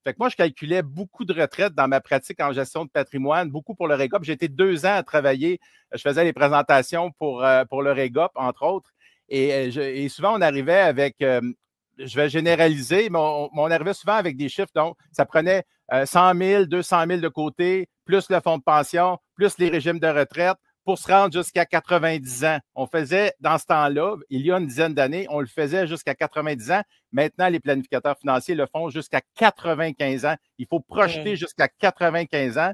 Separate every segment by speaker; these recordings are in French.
Speaker 1: Fait que moi, je calculais beaucoup de retraites dans ma pratique en gestion de patrimoine, beaucoup pour le REGOP. J'ai été 2 ans à travailler. Je faisais les présentations pour le REGOP, entre autres. Et souvent, on arrivait avec, je vais généraliser, mais on arrivait souvent avec des chiffres. Donc, ça prenait 100 000, 200 000 de côté, plus le fonds de pension, plus les régimes de retraite, pour se rendre jusqu'à 90 ans. On faisait, dans ce temps-là, il y a une dizaine d'années, on le faisait jusqu'à 90 ans. Maintenant, les planificateurs financiers le font jusqu'à 95 ans. Il faut projeter jusqu'à 95 ans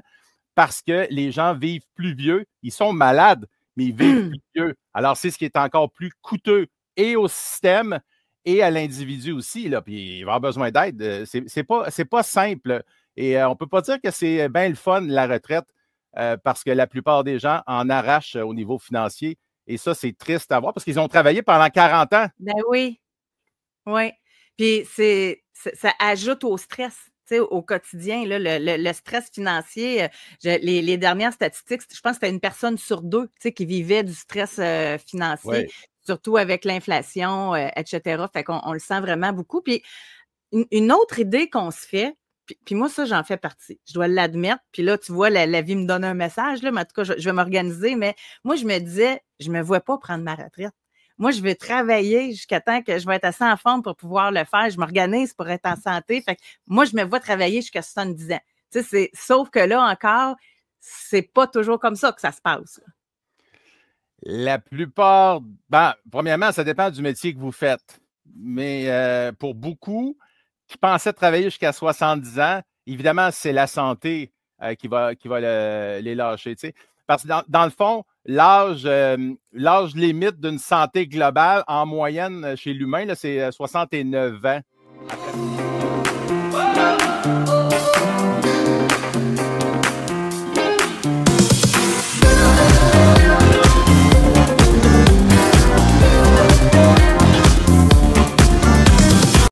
Speaker 1: parce que les gens vivent plus vieux. Ils sont malades, mais ils vivent plus vieux. Alors, c'est ce qui est encore plus coûteux et au système et à l'individu aussi. Là, puis il va avoir besoin d'aide. C'est pas simple. Et on ne peut pas dire que c'est bien le fun, la retraite. Parce que la plupart des gens en arrachent au niveau financier. Et ça, c'est triste à voir parce qu'ils ont travaillé pendant 40 ans.
Speaker 2: Ben oui, oui. Puis ça ajoute au stress, tu sais, au quotidien, là, le stress financier. Les dernières statistiques, je pense que c'était 1 personne sur 2, tu sais, qui vivait du stress financier, surtout avec l'inflation, etc. Fait qu'on le sent vraiment beaucoup. Puis une autre idée qu'on se fait, puis moi, ça, j'en fais partie. Je dois l'admettre. Puis là, tu vois, la vie me donne un message, là, mais en tout cas, je vais m'organiser. Mais moi, je me disais, je ne me vois pas prendre ma retraite. Moi, je vais travailler jusqu'à temps que je vais être assez en forme pour pouvoir le faire. Je m'organise pour être en santé. Fait que moi, je me vois travailler jusqu'à 70 ans. Tu sais, sauf que là encore, c'est pas toujours comme ça que ça se passe.
Speaker 1: La plupart, premièrement, ça dépend du métier que vous faites. Mais pour beaucoup qui pensaient travailler jusqu'à 70 ans, évidemment, c'est la santé qui va les lâcher. Tu sais. Parce que dans le fond, l'âge limite d'une santé globale, en moyenne, chez l'humain, c'est 69 ans.